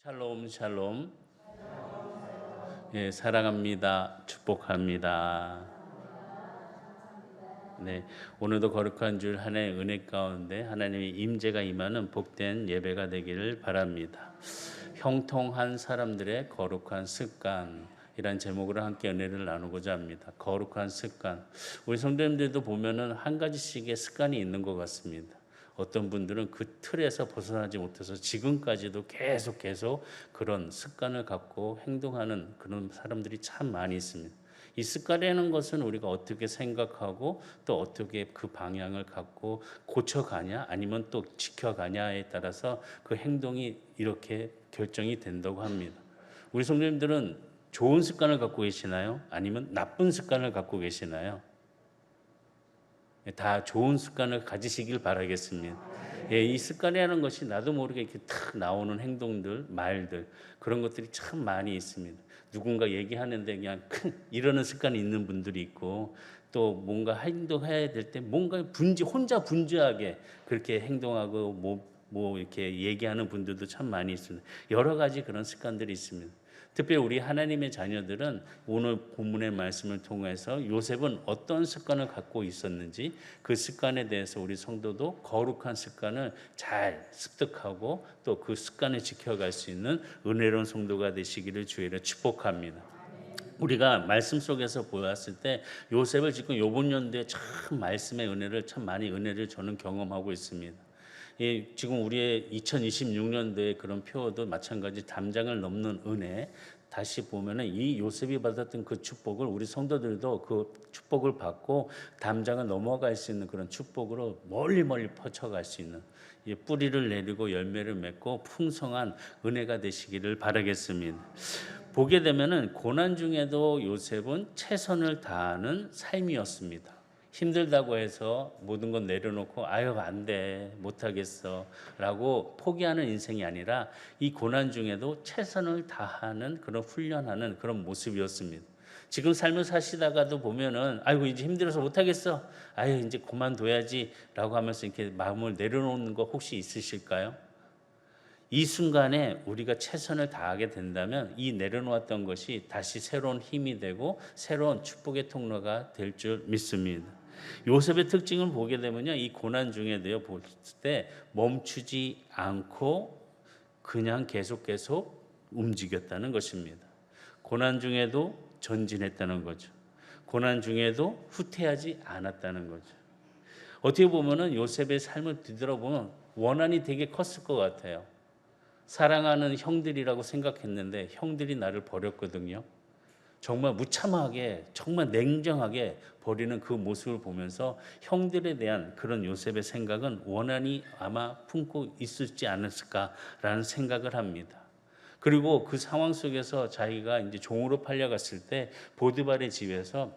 샬롬 샬롬. 예, 사랑합니다. 축복합니다. 네, 오늘도 거룩한 줄 하나의 은혜 가운데 하나님의 임재가 임하는 복된 예배가 되기를 바랍니다. 형통한 사람들의 거룩한 습관 이란 제목으로 함께 은혜를 나누고자 합니다. 거룩한 습관. 우리 성도님들도 보면은 한 가지씩의 습관이 있는 것 같습니다. 어떤 분들은 그 틀에서 벗어나지 못해서 지금까지도 계속 그런 습관을 갖고 행동하는 그런 사람들이 참 많이 있습니다. 이 습관이라는 것은 우리가 어떻게 생각하고 또 어떻게 그 방향을 갖고 고쳐가냐 아니면 또 지켜가냐에 따라서 그 행동이 이렇게 결정이 된다고 합니다. 우리 성도님들은 좋은 습관을 갖고 계시나요? 아니면 나쁜 습관을 갖고 계시나요? 다 좋은 습관을 가지시길 바라겠습니다. 예, 이 습관이라는 것이 나도 모르게 이렇게 탁 나오는 행동들, 말들 그런 것들이 참 많이 있습니다. 누군가 얘기하는데 그냥 이러는 습관이 있는 분들이 있고 또 뭔가 행동해야 될 때 뭔가 혼자 분주하게 그렇게 행동하고 뭐 이렇게 얘기하는 분들도 참 많이 있습니다. 여러 가지 그런 습관들이 있습니다. 특별히 우리 하나님의 자녀들은 오늘 본문의 말씀을 통해서 요셉은 어떤 습관을 갖고 있었는지 그 습관에 대해서 우리 성도도 거룩한 습관을 잘 습득하고 또 그 습관을 지켜갈 수 있는 은혜로운 성도가 되시기를 주의를 축복합니다. 우리가 말씀 속에서 보았을 때 요셉을 지금 요번 연도에 참 말씀의 은혜를 참 많이 은혜를 저는 경험하고 있습니다. 지금 우리의 2026년도에 그런 표어도 마찬가지 담장을 넘는 은혜. 다시 보면은 이 요셉이 받았던 그 축복을 우리 성도들도 그 축복을 받고 담장을 넘어갈 수 있는 그런 축복으로 멀리 뻗쳐갈 수 있는 뿌리를 내리고 열매를 맺고 풍성한 은혜가 되시기를 바라겠습니다. 보게 되면은 고난 중에도 요셉은 최선을 다하는 삶이었습니다. 힘들다고 해서 모든 건 내려놓고 아유 안 돼 못하겠어 라고 포기하는 인생이 아니라 이 고난 중에도 최선을 다하는 그런 훈련하는 그런 모습이었습니다. 지금 삶을 사시다가도 보면은 아이고 이제 힘들어서 못하겠어 아유 이제 그만둬야지 라고 하면서 이렇게 마음을 내려놓는 거 혹시 있으실까요? 이 순간에 우리가 최선을 다하게 된다면 이 내려놓았던 것이 다시 새로운 힘이 되고 새로운 축복의 통로가 될 줄 믿습니다. 요셉의 특징을 보게 되면요, 이 고난 중에도요 볼 때 멈추지 않고 그냥 계속 움직였다는 것입니다. 고난 중에도 전진했다는 거죠. 고난 중에도 후퇴하지 않았다는 거죠. 어떻게 보면은 요셉의 삶을 뒤돌아보면 원한이 되게 컸을 것 같아요. 사랑하는 형들이라고 생각했는데 형들이 나를 버렸거든요. 정말 무참하게 정말 냉정하게 버리는 그 모습을 보면서 형들에 대한 그런 요셉의 생각은 원한이 아마 품고 있을지 않았을까라는 생각을 합니다. 그리고 그 상황 속에서 자기가 이제 종으로 팔려갔을 때 보디발의 집에서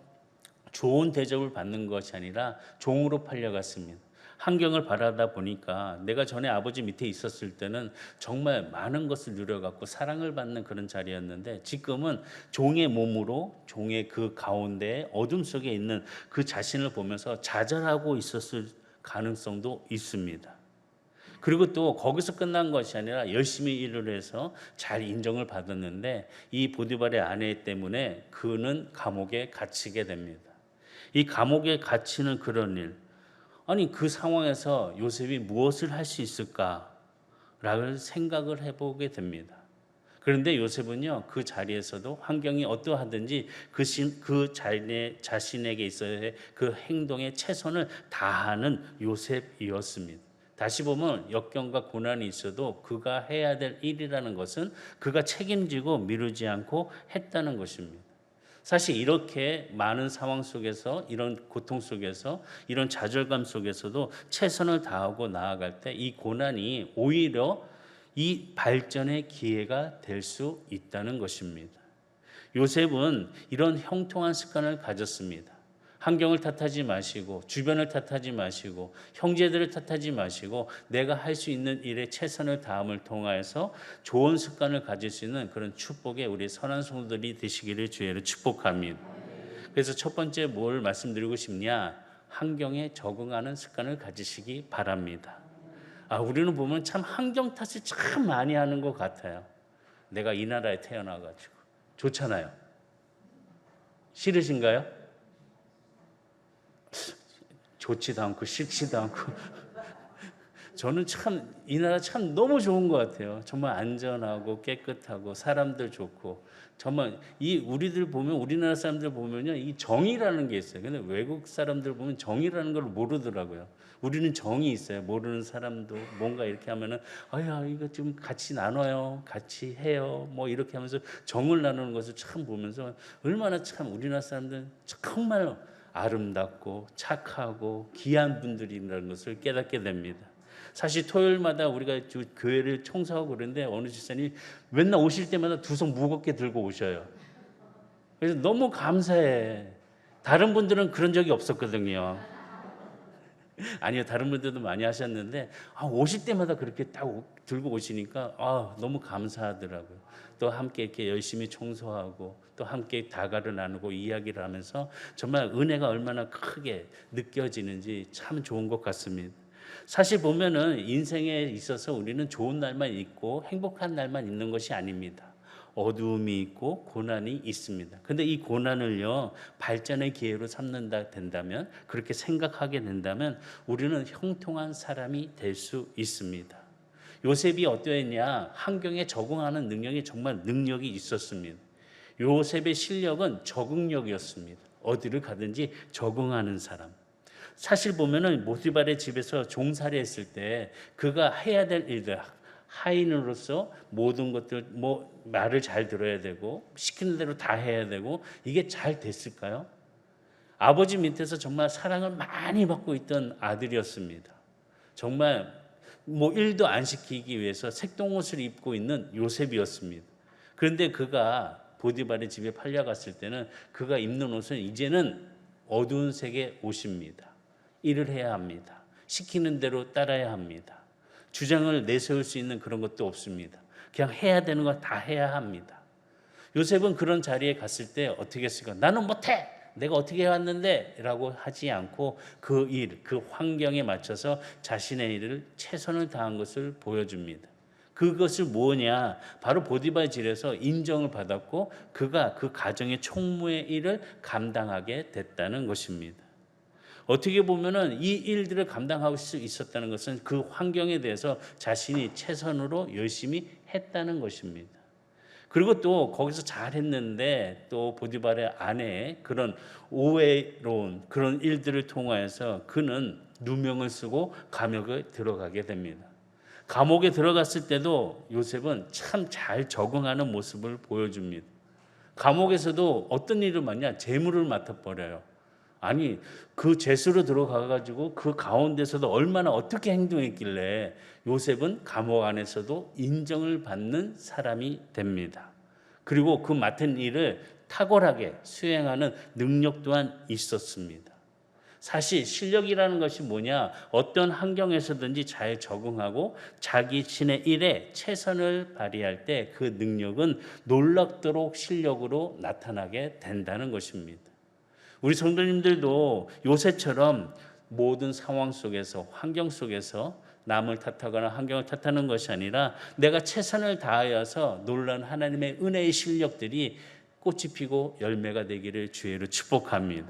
좋은 대접을 받는 것이 아니라 종으로 팔려갔습니다. 환경을 바라다 보니까 내가 전에 아버지 밑에 있었을 때는 정말 많은 것을 누려갖고 사랑을 받는 그런 자리였는데 지금은 종의 몸으로 종의 그 가운데 어둠 속에 있는 그 자신을 보면서 좌절하고 있었을 가능성도 있습니다. 그리고 또 거기서 끝난 것이 아니라 열심히 일을 해서 잘 인정을 받았는데 이 보디발의 아내 때문에 그는 감옥에 갇히게 됩니다. 이 감옥에 갇히는 그런 일, 아니 그 상황에서 요셉이 무엇을 할 수 있을까라는 생각을 해보게 됩니다. 그런데 요셉은요 그 자리에서도 환경이 어떠하든지 그 자신에게 있어야 그 행동에 최선을 다하는 요셉이었습니다. 다시 보면 역경과 고난이 있어도 그가 해야 될 일이라는 것은 그가 책임지고 미루지 않고 했다는 것입니다. 사실 이렇게 많은 상황 속에서 이런 고통 속에서 이런 좌절감 속에서도 최선을 다하고 나아갈 때 이 고난이 오히려 이 발전의 기회가 될 수 있다는 것입니다. 요셉은 이런 형통한 습관을 가졌습니다. 환경을 탓하지 마시고 주변을 탓하지 마시고 형제들을 탓하지 마시고 내가 할 수 있는 일에 최선을 다함을 통하여서 좋은 습관을 가질 수 있는 그런 축복의 우리 선한 성도들이 되시기를 주의로 축복합니다. 그래서 첫 번째 뭘 말씀드리고 싶냐? 환경에 적응하는 습관을 가지시기 바랍니다. 우리는 보면 참 환경 탓을 참 많이 하는 것 같아요. 내가 이 나라에 태어나가지고. 좋잖아요. 싫으신가요? 좋지도 않고 싫지도 않고. 저는 참 이 나라 참 너무 좋은 것 같아요. 정말 안전하고 깨끗하고 사람들 좋고, 정말 이 우리들 보면, 우리나라 사람들 보면요, 이 정의라는 게 있어요. 근데 외국 사람들 보면 정의라는 걸 모르더라고요. 우리는 정이 있어요. 모르는 사람도 뭔가 이렇게 하면은 아야 이거 좀 같이 나눠요, 같이 해요, 뭐 이렇게 하면서 정을 나누는 것을 참 보면서 얼마나 참 우리나라 사람들은 정말 아름답고 착하고 귀한 분들이라는 것을 깨닫게 됩니다. 사실 토요일마다 우리가 교회를 청소하고 그러는데 어느 집사님이 맨날 오실 때마다 두 손 무겁게 들고 오셔요. 그래서 너무 감사해. 다른 분들은 그런 적이 없었거든요. 아니요, 다른 분들도 많이 하셨는데 오실 때마다 그렇게 딱 들고 오시니까 너무 감사하더라고요. 또 함께 이렇게 열심히 청소하고 또 함께 다가를 나누고 이야기를 하면서 정말 은혜가 얼마나 크게 느껴지는지 참 좋은 것 같습니다. 사실 보면은 인생에 있어서 우리는 좋은 날만 있고 행복한 날만 있는 것이 아닙니다. 어두움이 있고 고난이 있습니다. 근데 이 고난을요, 발전의 기회로 삼는다 된다면, 그렇게 생각하게 된다면 우리는 형통한 사람이 될 수 있습니다. 요셉이 어떠했냐? 환경에 적응하는 능력이 정말 능력이 있었습니다. 요셉의 실력은 적응력이었습니다. 어디를 가든지 적응하는 사람. 사실 보면은 보디발의 집에서 종살이 했을 때 그가 해야 될 일들, 하인으로서 모든 것들 말을 잘 들어야 되고 시키는 대로 다 해야 되고, 이게 잘 됐을까요? 아버지 밑에서 정말 사랑을 많이 받고 있던 아들이었습니다. 정말 일도 안 시키기 위해서 색동옷을 입고 있는 요셉이었습니다. 그런데 그가 보디발의 집에 팔려갔을 때는 그가 입는 옷은 이제는 어두운 색의 옷입니다. 일을 해야 합니다. 시키는 대로 따라야 합니다. 주장을 내세울 수 있는 그런 것도 없습니다. 그냥 해야 되는 거 다 해야 합니다. 요셉은 그런 자리에 갔을 때 어떻게 했을까? 나는 못해! 내가 어떻게 해왔는데? 라고 하지 않고 그 일, 그 환경에 맞춰서 자신의 일을 최선을 다한 것을 보여줍니다. 그것을 뭐냐? 바로 보디발 집에서 인정을 받았고 그가 그 가정의 총무의 일을 감당하게 됐다는 것입니다. 어떻게 보면은 이 일들을 감당할 수 있었다는 것은 그 환경에 대해서 자신이 최선으로 열심히 했다는 것입니다. 그리고 또 거기서 잘했는데 또 보디발의 아내의 그런 오해로운 그런 일들을 통하여서 그는 누명을 쓰고 감옥에 들어가게 됩니다. 감옥에 들어갔을 때도 요셉은 참 잘 적응하는 모습을 보여줍니다. 감옥에서도 어떤 일을 맡냐? 재물을 맡아버려요. 아니, 그 죄수로 들어가가지고 그 가운데서도 얼마나 어떻게 행동했길래 요셉은 감옥 안에서도 인정을 받는 사람이 됩니다. 그리고 그 맡은 일을 탁월하게 수행하는 능력 또한 있었습니다. 사실 실력이라는 것이 뭐냐? 어떤 환경에서든지 잘 적응하고 자기 신의 일에 최선을 발휘할 때 그 능력은 놀랍도록 실력으로 나타나게 된다는 것입니다. 우리 성도님들도 요셉처럼 모든 상황 속에서, 환경 속에서 남을 탓하거나 환경을 탓하는 것이 아니라 내가 최선을 다하여서 놀라운 하나님의 은혜의 실력들이 꽃이 피고 열매가 되기를 주의로 축복합니다.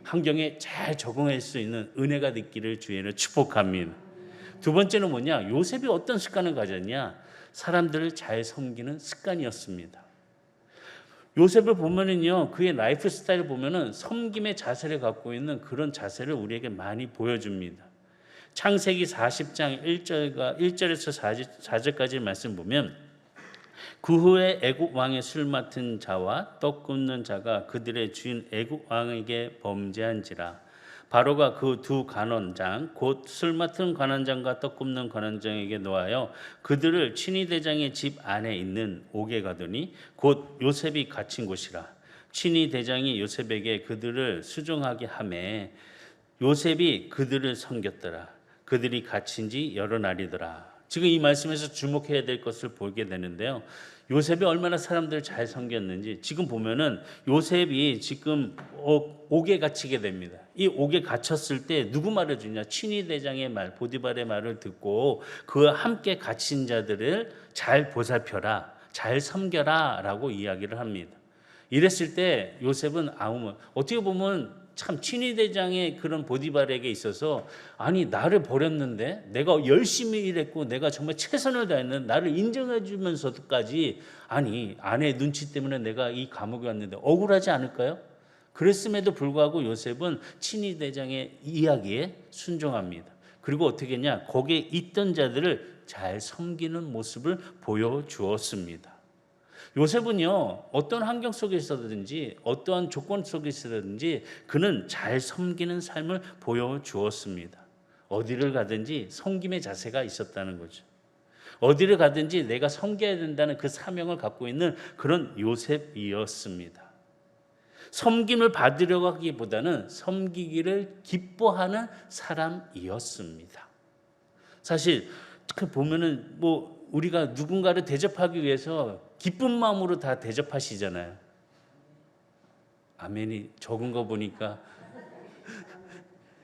환경에 잘 적응할 수 있는 은혜가 있기를 주의로 축복합니다. 두 번째는 뭐냐? 요셉이 어떤 습관을 가졌냐? 사람들을 잘 섬기는 습관이었습니다. 요셉을 보면은요, 그의 라이프 스타일을 보면은 섬김의 자세를 갖고 있는 그런 자세를 우리에게 많이 보여줍니다. 창세기 40장 1절에서 4절까지 말씀 보면, 그 후에 애굽 왕의 술 맡은 자와 떡 굽는 자가 그들의 주인 애굽 왕에게 범죄한지라. 바로가 그 두 관원장 곧 술 맡은 관원장과 떡 굽는 관원장에게 노하여 그들을 친위 대장의 집 안에 있는 옥에 가더니 곧 요셉이 갇힌 곳이라. 친위 대장이 요셉에게 그들을 수종하게 하매 요셉이 그들을 섬겼더라. 그들이 갇힌 지 여러 날이더라. 지금 이 말씀에서 주목해야 될 것을 보게 되는데요. 요셉이 얼마나 사람들을 잘 섬겼는지 지금 보면은 요셉이 지금 옥에 갇히게 됩니다. 이 옥에 갇혔을 때 누구 말을 듣냐? 친위 대장의 말, 보디발의 말을 듣고 그와 함께 갇힌 자들을 잘 보살펴라, 잘 섬겨라 라고 이야기를 합니다. 이랬을 때 요셉은 어떻게 보면 참 친위대장의 그런 보디발에게 있어서 아니 나를 버렸는데 내가 열심히 일했고 내가 정말 최선을 다했는데 나를 인정해 주면서도까지 아니 아내 눈치 때문에 내가 이 감옥에 왔는데 억울하지 않을까요? 그랬음에도 불구하고 요셉은 친위대장의 이야기에 순종합니다. 그리고 어떻게 했냐? 거기에 있던 자들을 잘 섬기는 모습을 보여주었습니다. 요셉은요, 어떤 환경 속에 있었든지 어떠한 조건 속에 있었든지 그는 잘 섬기는 삶을 보여주었습니다. 어디를 가든지 섬김의 자세가 있었다는 거죠. 어디를 가든지 내가 섬겨야 된다는 그 사명을 갖고 있는 그런 요셉이었습니다. 섬김을 받으려고 하기보다는 섬기기를 기뻐하는 사람이었습니다. 사실 보면은 뭐 우리가 누군가를 대접하기 위해서 기쁜 마음으로 다 대접하시잖아요. 아멘이 적은 거 보니까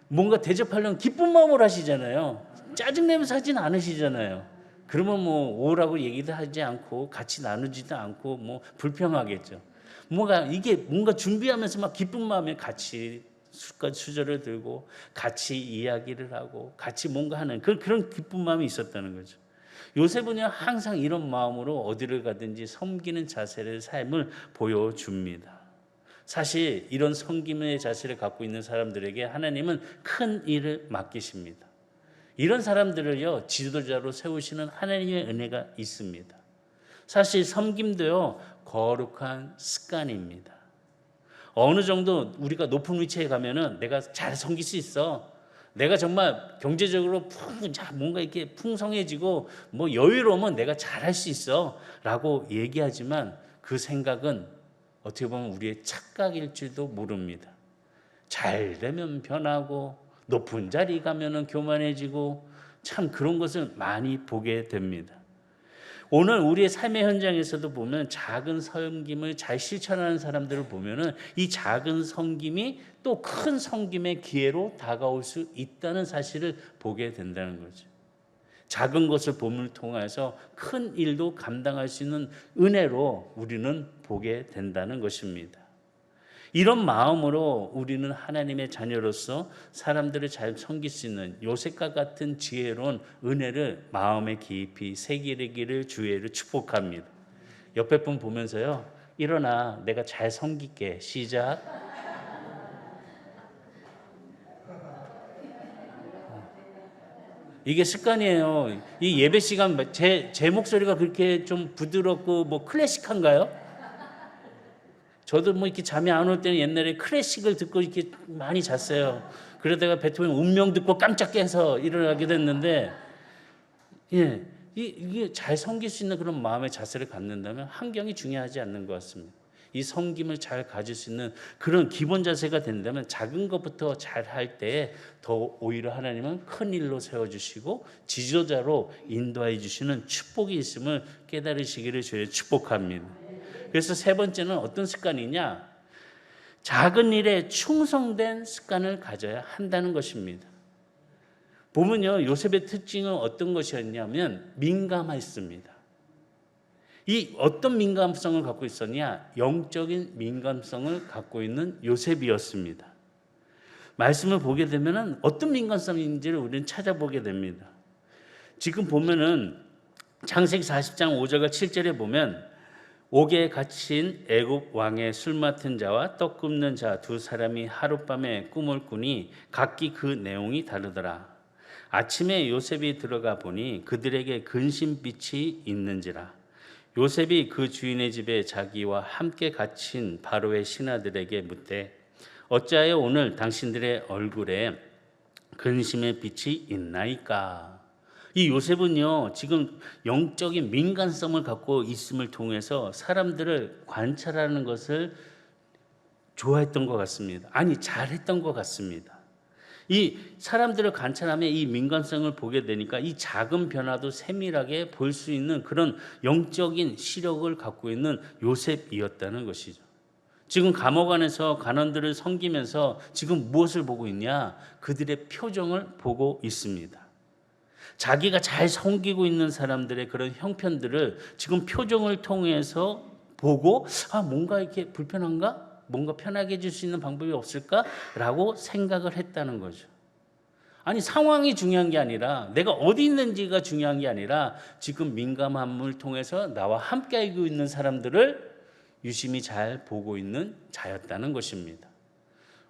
뭔가 대접하려면 기쁜 마음으로 하시잖아요. 짜증내면서 하진 않으시잖아요. 그러면 뭐 오라고 얘기도 하지 않고 같이 나누지도 않고 뭐 불평하겠죠. 뭔가 준비하면서 막 기쁜 마음에 같이 수저를 들고 같이 이야기를 하고 같이 뭔가 하는 그런 기쁜 마음이 있었다는 거죠. 요셉은요 항상 이런 마음으로 어디를 가든지 섬기는 자세를 삶을 보여줍니다. 사실 이런 섬김의 자세를 갖고 있는 사람들에게 하나님은 큰 일을 맡기십니다. 이런 사람들을요 지도자로 세우시는 하나님의 은혜가 있습니다. 사실 섬김도요 거룩한 습관입니다. 어느 정도 우리가 높은 위치에 가면은 내가 잘 섬길 수 있어. 내가 정말 경제적으로 뭔가 이렇게 풍성해지고 뭐 여유로우면 내가 잘할 수 있어라고 얘기하지만 그 생각은 어떻게 보면 우리의 착각일지도 모릅니다. 잘 되면 변하고 높은 자리 가면은 교만해지고 참 그런 것을 많이 보게 됩니다. 오늘 우리의 삶의 현장에서도 보면 작은 섬김을 잘 실천하는 사람들을 보면은 이 작은 섬김이 또 큰 섬김의 기회로 다가올 수 있다는 사실을 보게 된다는 거죠. 작은 것을 봄을 통해서 큰 일도 감당할 수 있는 은혜로 우리는 보게 된다는 것입니다. 이런 마음으로 우리는 하나님의 자녀로서 사람들을 잘 섬길 수 있는 요셉과 같은 지혜로운 은혜를 마음에 깊이 새기기를 주의를 축복합니다. 옆에 분 보면서요. 일어나 내가 잘 섬길게. 시작. 이게 습관이에요. 이 예배 시간 제 목소리가 그렇게 좀 부드럽고 뭐 클래식한가요? 저도 뭐 이렇게 잠이 안 올 때는 옛날에 클래식을 듣고 이렇게 많이 잤어요. 그러다가 베토벤 운명 듣고 깜짝 깨서 일어나게 됐는데, 예, 이게 잘 섬길 수 있는 그런 마음의 자세를 갖는다면 환경이 중요하지 않는 것 같습니다. 이 섬김을 잘 가질 수 있는 그런 기본 자세가 된다면 작은 것부터 잘 할 때 더 오히려 하나님은 큰 일로 세워주시고 지도자로 인도해 주시는 축복이 있음을 깨달으시기를 주의 축복합니다. 그래서 세 번째는 어떤 습관이냐? 작은 일에 충성된 습관을 가져야 한다는 것입니다. 보면요, 요셉의 특징은 어떤 것이었냐면 민감했습니다. 이 어떤 민감성을 갖고 있었냐? 영적인 민감성을 갖고 있는 요셉이었습니다. 말씀을 보게 되면은 어떤 민감성인지를 우리는 찾아보게 됩니다. 지금 보면은 창세기 40장 5절과 7절에 보면 옥에 갇힌 애굽 왕의 술 맡은 자와 떡 굽는 자 두 사람이 하룻밤에 꿈을 꾸니 각기 그 내용이 다르더라. 아침에 요셉이 들어가 보니 그들에게 근심빛이 있는지라. 요셉이 그 주인의 집에 자기와 함께 갇힌 바로의 신하들에게 묻되 어찌하여 오늘 당신들의 얼굴에 근심의 빛이 있나이까? 이 요셉은요 지금 영적인 민감성을 갖고 있음을 통해서 사람들을 관찰하는 것을 좋아했던 것 같습니다. 아니 잘했던 것 같습니다. 이 사람들을 관찰하며 이 민감성을 보게 되니까 이 작은 변화도 세밀하게 볼 수 있는 그런 영적인 시력을 갖고 있는 요셉이었다는 것이죠. 지금 감옥 안에서 간원들을 섬기면서 지금 무엇을 보고 있냐? 그들의 표정을 보고 있습니다. 자기가 잘 섬기고 있는 사람들의 그런 형편들을 지금 표정을 통해서 보고 뭔가 이렇게 불편한가? 뭔가 편하게 해줄 수 있는 방법이 없을까라고 생각을 했다는 거죠. 아니, 상황이 중요한 게 아니라 내가 어디 있는지가 중요한 게 아니라 지금 민감함을 통해서 나와 함께 알고 있는 사람들을 유심히 잘 보고 있는 자였다는 것입니다.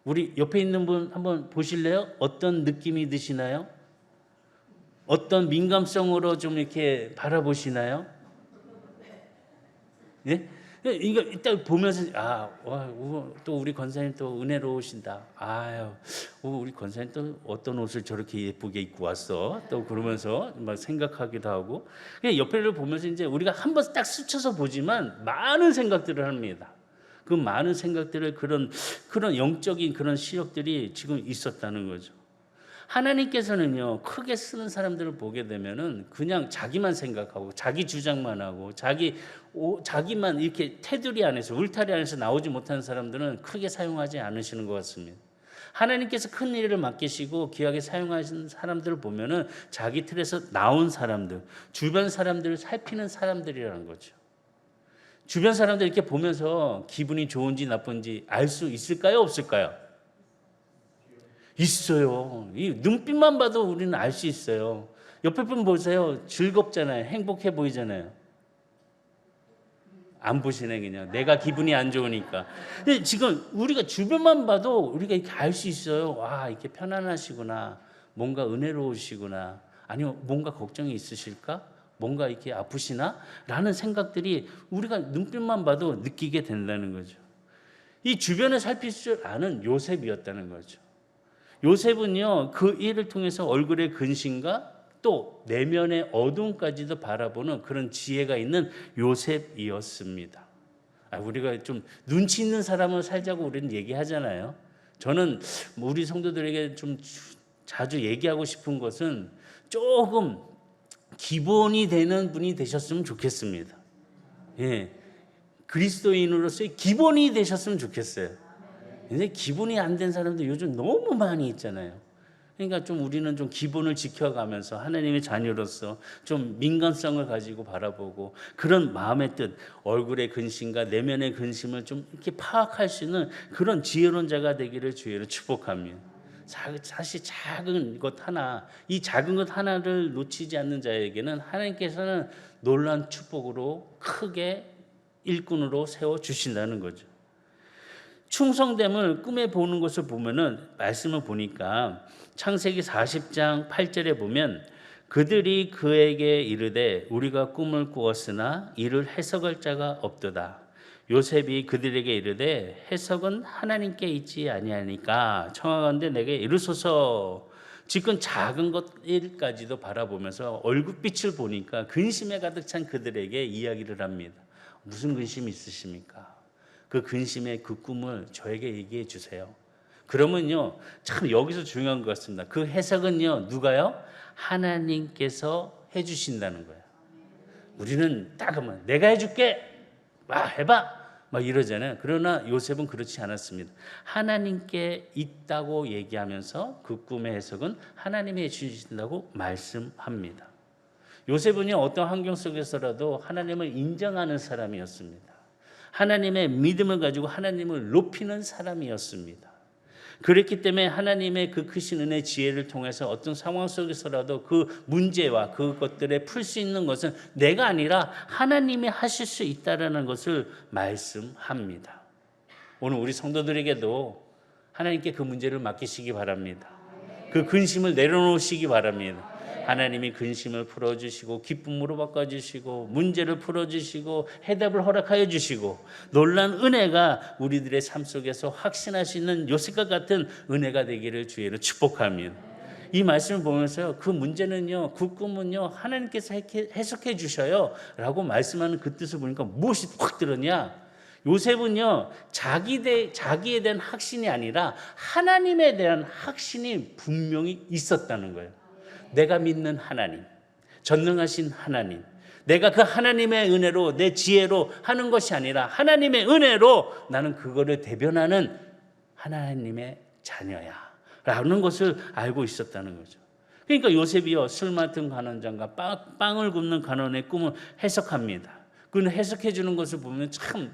우리 옆에 있는 분 한번 보실래요? 어떤 느낌이 드시나요? 어떤 민감성으로 좀 이렇게 바라보시나요? 예? 이거 이따 보면서 또 우리 권사님 또 은혜로우신다. 우리 권사님 또 어떤 옷을 저렇게 예쁘게 입고 왔어. 또 그러면서 막 생각하기도 하고. 그냥 옆에를 보면서 이제 우리가 한번 딱 스쳐서 보지만 많은 생각들을 합니다. 그 많은 생각들을 그런 영적인 그런 시력들이 지금 있었다는 거죠. 하나님께서는요, 크게 쓰는 사람들을 보게 되면은 그냥 자기만 생각하고 자기 주장만 하고 자기만 이렇게 테두리 안에서 울타리 안에서 나오지 못하는 사람들은 크게 사용하지 않으시는 것 같습니다. 하나님께서 큰 일을 맡기시고 귀하게 사용하시는 사람들을 보면은 자기 틀에서 나온 사람들, 주변 사람들을 살피는 사람들이라는 거죠. 주변 사람들 이렇게 보면서 기분이 좋은지 나쁜지 알 수 있을까요? 없을까요? 있어요. 이 눈빛만 봐도 우리는 알 수 있어요. 옆에 분 보세요. 즐겁잖아요. 행복해 보이잖아요. 안 보시네, 그냥. 내가 기분이 안 좋으니까. 근데 지금 우리가 주변만 봐도 우리가 이렇게 알 수 있어요. 이렇게 편안하시구나. 뭔가 은혜로우시구나. 아니면 뭔가 걱정이 있으실까? 뭔가 이렇게 아프시나? 라는 생각들이 우리가 눈빛만 봐도 느끼게 된다는 거죠. 이 주변을 살필 줄 아는 요셉이었다는 거죠. 요셉은요, 그 일을 통해서 얼굴의 근심과 또 내면의 어둠까지도 바라보는 그런 지혜가 있는 요셉이었습니다. 우리가 좀 눈치 있는 사람을 살자고 우리는 얘기하잖아요. 저는 우리 성도들에게 좀 자주 얘기하고 싶은 것은 조금 기본이 되는 분이 되셨으면 좋겠습니다. 예, 그리스도인으로서의 기본이 되셨으면 좋겠어요. 근데 기본이 안 된 사람들 요즘 너무 많이 있잖아요. 그러니까 좀 우리는 좀 기본을 지켜가면서 하나님의 자녀로서 좀 민감성을 가지고 바라보고 그런 마음의 뜻, 얼굴의 근심과 내면의 근심을 좀 이렇게 파악할 수 있는 그런 지혜로운 자가 되기를 주의로 축복합니다. 사실 작은 것 하나, 이 작은 것 하나를 놓치지 않는 자에게는 하나님께서는 놀라운 축복으로 크게 일꾼으로 세워주신다는 거죠. 충성됨을 꿈에 보는 것을 보면은 말씀을 보니까 창세기 40장 8절에 보면 그들이 그에게 이르되 우리가 꿈을 꾸었으나 이를 해석할 자가 없도다. 요셉이 그들에게 이르되 해석은 하나님께 있지 아니하니까 청하건대 내게 이르소서. 지금 작은 것일까지도 바라보면서 얼굴빛을 보니까 근심에 가득 찬 그들에게 이야기를 합니다. 무슨 근심이 있으십니까? 그 근심의 그 꿈을 저에게 얘기해 주세요. 그러면요, 참 여기서 중요한 것 같습니다. 그 해석은요, 누가요? 하나님께서 해주신다는 거예요. 우리는 딱 하면 내가 해줄게, 해봐, 막 이러잖아요. 그러나 요셉은 그렇지 않았습니다. 하나님께 있다고 얘기하면서 그 꿈의 해석은 하나님이 해주신다고 말씀합니다. 요셉은요, 어떤 환경 속에서라도 하나님을 인정하는 사람이었습니다. 하나님의 믿음을 가지고 하나님을 높이는 사람이었습니다. 그렇기 때문에 하나님의 그 크신 은혜 지혜를 통해서 어떤 상황 속에서라도 그 문제와 그것들에 풀 수 있는 것은 내가 아니라 하나님이 하실 수 있다라는 것을 말씀합니다. 오늘 우리 성도들에게도 하나님께 그 문제를 맡기시기 바랍니다. 그 근심을 내려놓으시기 바랍니다. 하나님이 근심을 풀어주시고 기쁨으로 바꿔주시고 문제를 풀어주시고 해답을 허락하여 주시고 놀라운 은혜가 우리들의 삶 속에서 확신할 수 있는 요셉과 같은 은혜가 되기를 주의로 축복합니다. 이 말씀을 보면서 그 문제는요, 그 꿈은요, 하나님께서 해석해 주셔요 라고 말씀하는 그 뜻을 보니까 무엇이 확 들었냐? 요셉은요, 자기에 대한 확신이 아니라 하나님에 대한 확신이 분명히 있었다는 거예요. 내가 믿는 하나님, 전능하신 하나님, 내가 그 하나님의 은혜로 내 지혜로 하는 것이 아니라 하나님의 은혜로 나는 그거를 대변하는 하나님의 자녀야 라는 것을 알고 있었다는 거죠. 그러니까 요셉이요, 술 맡은 간원장과 빵을 굽는 간원의 꿈을 해석합니다. 그 해석해 주는 것을 보면 참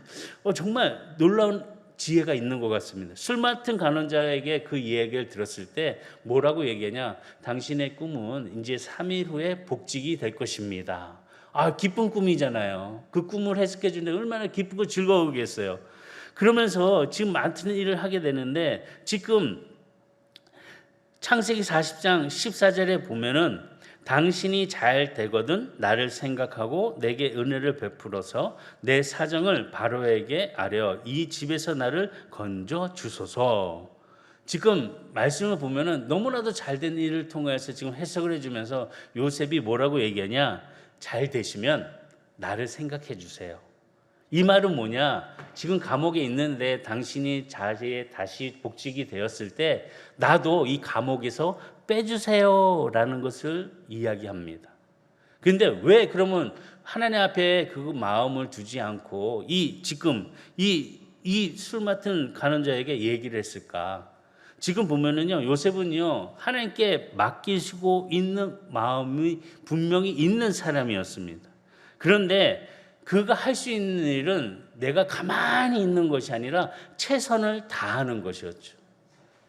정말 놀라운 지혜가 있는 것 같습니다. 술 맡은 간원자에게 그 이야기를 들었을 때 뭐라고 얘기하냐? 당신의 꿈은 이제 3일 후에 복직이 될 것입니다. 기쁜 꿈이잖아요. 그 꿈을 해석해 주는데 얼마나 기쁘고 즐거우겠어요. 그러면서 지금 많은 일을 하게 되는데, 지금 창세기 40장 14절에 보면은 당신이 잘 되거든 나를 생각하고 내게 은혜를 베풀어서 내 사정을 바로에게 아뢰어 이 집에서 나를 건져 주소서. 지금 말씀을 보면은 너무나도 잘된 일을 통해서 지금 해석을 해주면서 요셉이 뭐라고 얘기하냐? 잘 되시면 나를 생각해 주세요. 이 말은 뭐냐? 지금 감옥에 있는데 당신이 자리에 다시 복직이 되었을 때 나도 이 감옥에서 빼주세요라는 것을 이야기합니다. 그런데 왜 그러면 하나님 앞에 그 마음을 두지 않고 지금 이 술 맡은 간원자에게 얘기를 했을까? 지금 보면은요, 요셉은요, 하나님께 맡기시고 있는 마음이 분명히 있는 사람이었습니다. 그런데 그가 할 수 있는 일은 내가 가만히 있는 것이 아니라 최선을 다하는 것이었죠.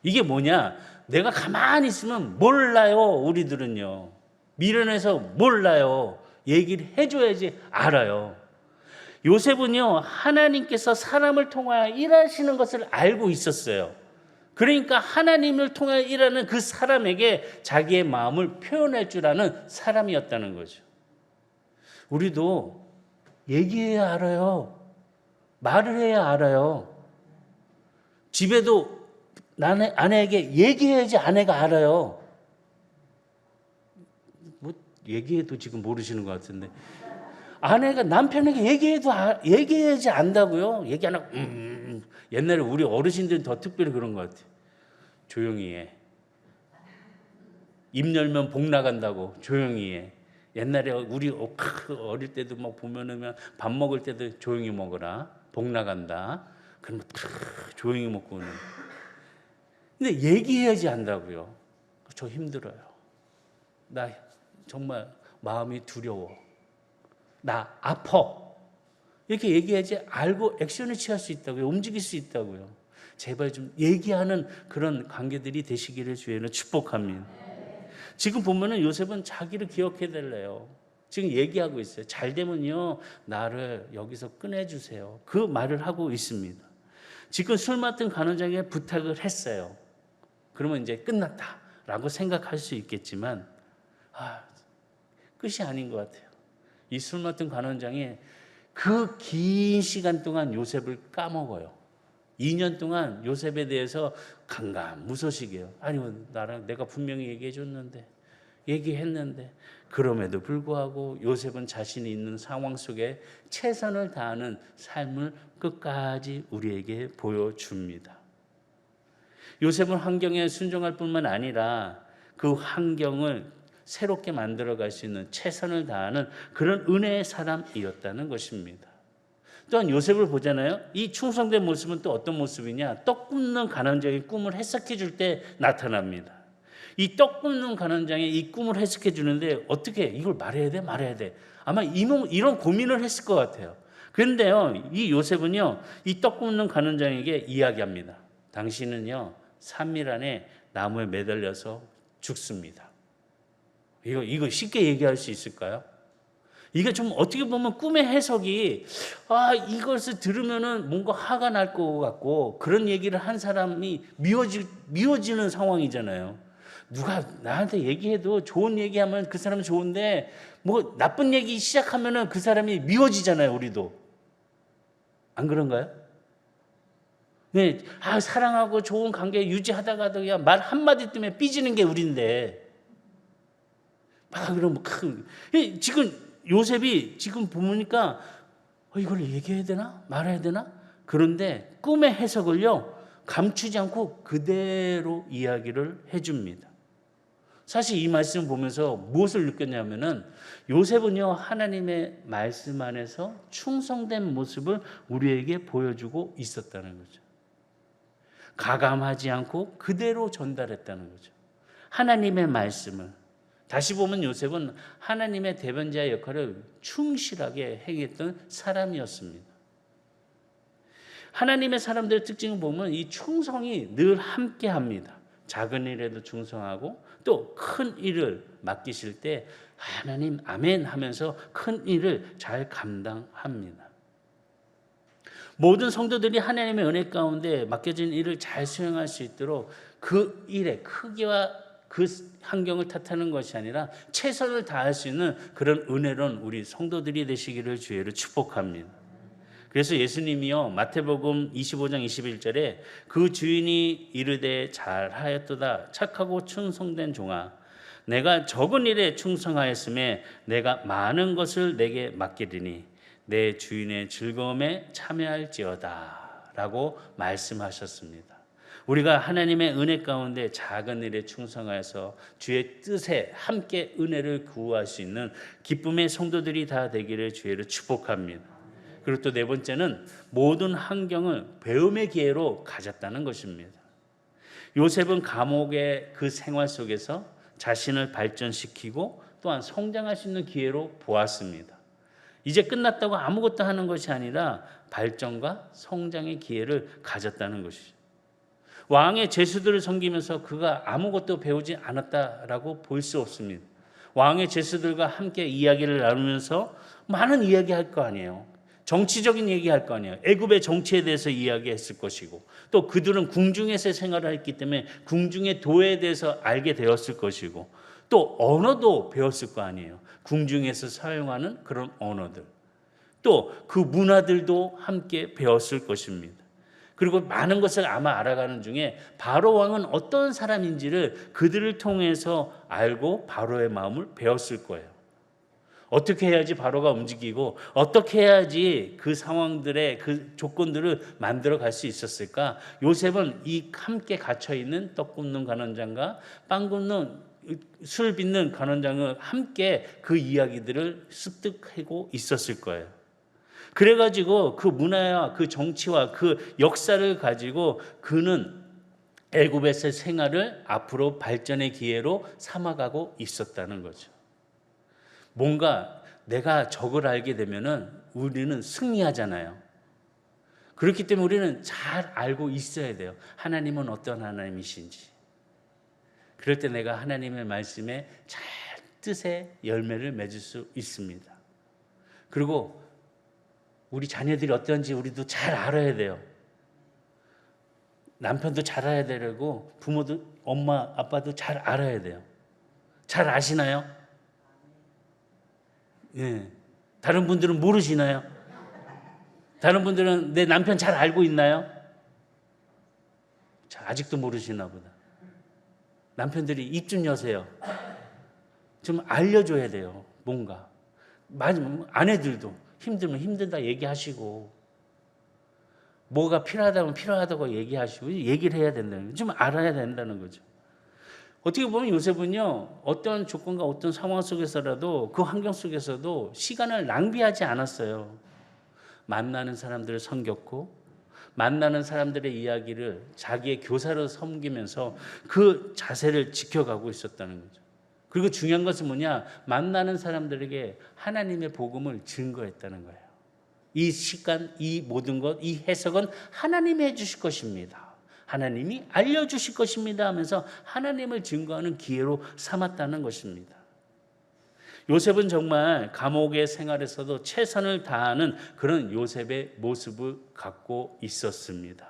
이게 뭐냐? 내가 가만히 있으면 몰라요. 우리들은요, 미련해서 몰라요. 얘기를 해줘야지 알아요. 요셉은요, 하나님께서 사람을 통하여 일하시는 것을 알고 있었어요. 그러니까 하나님을 통하여 일하는 그 사람에게 자기의 마음을 표현할 줄 아는 사람이었다는 거죠. 우리도 얘기해야 알아요. 말을 해야 알아요. 집에도 아내에게 얘기해야지 아내가 알아요. 뭐 얘기해도 지금 모르시는 것 같은데, 아내가 남편에게 얘기해야지 안다고요. 얘기 안 하고 옛날에 우리 어르신들은 더 특별히 그런 것 같아요. 조용히 해. 입 열면 복 나간다고 조용히 해. 옛날에 우리 어릴 때도 막 보면은 밥 먹을 때도 조용히 먹어라. 복 나간다. 그러면 조용히 먹고 오는. 근데 얘기해야지 한다고요. 저 힘들어요. 나 정말 마음이 두려워. 나 아파. 이렇게 얘기해야지 알고 액션을 취할 수 있다고요. 움직일 수 있다고요. 제발 좀 얘기하는 그런 관계들이 되시기를 주에는 축복합니다. 지금 보면은 요셉은 자기를 기억해 달래요. 지금 얘기하고 있어요. 잘 되면요, 나를 여기서 꺼내주세요. 그 말을 하고 있습니다. 지금 술 맡은 간원장에게 부탁을 했어요. 그러면 이제 끝났다라고 생각할 수 있겠지만, 끝이 아닌 것 같아요. 이 술 맡은 간원장이 그 긴 시간 동안 요셉을 까먹어요. 2년 동안 요셉에 대해서 무소식이에요. 아니, 내가 분명히 얘기했는데 그럼에도 불구하고 요셉은 자신이 있는 상황 속에 최선을 다하는 삶을 끝까지 우리에게 보여줍니다. 요셉은 환경에 순종할 뿐만 아니라 그 환경을 새롭게 만들어갈 수 있는 최선을 다하는 그런 은혜의 사람이었다는 것입니다. 또한 요셉을 보잖아요. 이 충성된 모습은 또 어떤 모습이냐? 떡 굽는 간원장의 꿈을 해석해 줄 때 나타납니다. 이 떡 굽는 간원장의 이 꿈을 해석해 주는데 어떻게 이걸 말해야 돼? 아마 이런 고민을 했을 것 같아요. 그런데요, 이 요셉은요, 이 떡 굽는 간원장에게 이야기합니다. 당신은요, 3일 안에 나무에 매달려서 죽습니다. 이거 쉽게 얘기할 수 있을까요? 이게 좀 어떻게 보면 꿈의 해석이 이것을 들으면은 뭔가 화가 날 것 같고, 그런 얘기를 한 사람이 미워지는 상황이잖아요. 누가 나한테 얘기해도 좋은 얘기하면 그 사람은 좋은데 뭐 나쁜 얘기 시작하면은 그 사람이 미워지잖아요. 우리도 안 그런가요? 네, 사랑하고 좋은 관계 유지하다가도 그냥 말 한마디 때문에 삐지는 게 우리인데, 그러면 지금 요셉이 지금 보니까 이걸 얘기해야 되나 말해야 되나? 그런데 꿈의 해석을요, 감추지 않고 그대로 이야기를 해줍니다. 사실 이 말씀 보면서 무엇을 느꼈냐면은, 요셉은요, 하나님의 말씀 안에서 충성된 모습을 우리에게 보여주고 있었다는 거죠. 가감하지 않고 그대로 전달했다는 거죠. 하나님의 말씀을. 다시 보면 요셉은 하나님의 대변자의 역할을 충실하게 행했던 사람이었습니다. 하나님의 사람들의 특징을 보면 이 충성이 늘 함께합니다. 작은 일에도 충성하고 또 큰 일을 맡기실 때 하나님 아멘 하면서 큰 일을 잘 감당합니다. 모든 성도들이 하나님의 은혜 가운데 맡겨진 일을 잘 수행할 수 있도록 그 일의 크기와 그 환경을 탓하는 것이 아니라 최선을 다할 수 있는 그런 은혜로운 우리 성도들이 되시기를 주의로 축복합니다. 그래서 예수님이요 마태복음 25장 21절에 그 주인이 이르되 잘하였도다 착하고 충성된 종아 내가 적은 일에 충성하였음에 내가 많은 것을 내게 맡기리니 내 주인의 즐거움에 참여할지어다 라고 말씀하셨습니다. 우리가 하나님의 은혜 가운데 작은 일에 충성하여서 주의 뜻에 함께 은혜를 구할 수 있는 기쁨의 성도들이 다 되기를 주의로 축복합니다. 그리고 또 네 번째는 모든 환경을 배움의 기회로 가졌다는 것입니다. 요셉은 감옥의 그 생활 속에서 자신을 발전시키고 또한 성장할 수 있는 기회로 보았습니다. 이제 끝났다고 아무것도 하는 것이 아니라 발전과 성장의 기회를 가졌다는 것이죠. 왕의 제수들을 섬기면서 그가 아무것도 배우지 않았다라고 볼 수 없습니다. 왕의 제수들과 함께 이야기를 나누면서 많은 이야기할 거 아니에요. 정치적인 얘기할 거 아니에요. 애굽의 정치에 대해서 이야기했을 것이고 또 그들은 궁중에서 생활을 했기 때문에 궁중의 도에 대해서 알게 되었을 것이고 또 언어도 배웠을 거 아니에요. 궁중에서 사용하는 그런 언어들 또 그 문화들도 함께 배웠을 것입니다. 그리고 많은 것을 아마 알아가는 중에 바로 왕은 어떤 사람인지를 그들을 통해서 알고 바로의 마음을 배웠을 거예요. 어떻게 해야지 바로가 움직이고 어떻게 해야지 그 상황들의 그 조건들을 만들어 갈 수 있었을까? 요셉은 이 함께 갇혀 있는 떡 굽는 관원장과 빵 굽는 술 빚는 관원장을 함께 그 이야기들을 습득하고 있었을 거예요. 그래가지고 그 문화와 그 정치와 그 역사를 가지고 그는 애굽에서의 생활을 앞으로 발전의 기회로 삼아가고 있었다는 거죠. 뭔가 내가 적을 알게 되면은 우리는 승리하잖아요. 그렇기 때문에 우리는 잘 알고 있어야 돼요. 하나님은 어떤 하나님이신지. 그럴 때 내가 하나님의 말씀에 잘 뜻의 열매를 맺을 수 있습니다. 그리고 우리 자녀들이 어떤지 우리도 잘 알아야 돼요. 남편도 잘 알아야 되고 부모도 엄마 아빠도 잘 알아야 돼요. 잘 아시나요? 예. 다른 분들은 모르시나요? 다른 분들은 내 남편 잘 알고 있나요? 자, 아직도 모르시나 보다. 남편들이 입 좀 여세요. 좀 알려줘야 돼요. 뭔가. 아내들도 힘들면 힘들다 얘기하시고 뭐가 필요하다면 필요하다고 얘기하시고 얘기를 해야 된다는 거죠. 좀 알아야 된다는 거죠. 어떻게 보면 요셉은요 어떤 조건과 어떤 상황 속에서라도 그 환경 속에서도 시간을 낭비하지 않았어요. 만나는 사람들을 섬겼고 만나는 사람들의 이야기를 자기의 교사로 섬기면서 그 자세를 지켜가고 있었다는 거죠. 그리고 중요한 것은 뭐냐? 만나는 사람들에게 하나님의 복음을 증거했다는 거예요. 이 시간, 이 모든 것, 이 해석은 하나님이 해주실 것입니다. 하나님이 알려주실 것입니다 하면서 하나님을 증거하는 기회로 삼았다는 것입니다. 요셉은 정말 감옥의 생활에서도 최선을 다하는 그런 요셉의 모습을 갖고 있었습니다.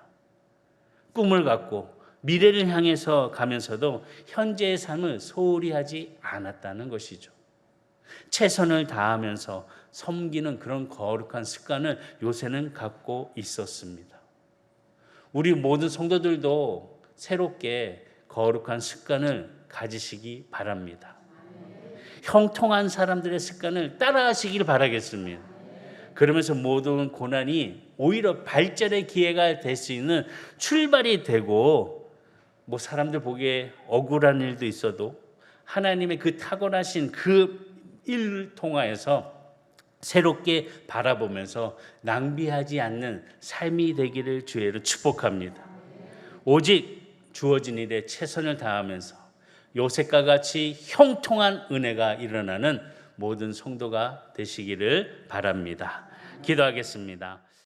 꿈을 갖고 미래를 향해서 가면서도 현재의 삶을 소홀히 하지 않았다는 것이죠. 최선을 다하면서 섬기는 그런 거룩한 습관을 요셉은 갖고 있었습니다. 우리 모든 성도들도 새롭게 거룩한 습관을 가지시기 바랍니다. 형통한 사람들의 습관을 따라하시길 바라겠습니다. 그러면서 모든 고난이 오히려 발전의 기회가 될 수 있는 출발이 되고 뭐 사람들 보기에 억울한 일도 있어도 하나님의 그 타고나신 그 일을 통하여서 새롭게 바라보면서 낭비하지 않는 삶이 되기를 주의로 축복합니다. 오직 주어진 일에 최선을 다하면서 요셉과 같이 형통한 은혜가 일어나는 모든 성도가 되시기를 바랍니다. 기도하겠습니다.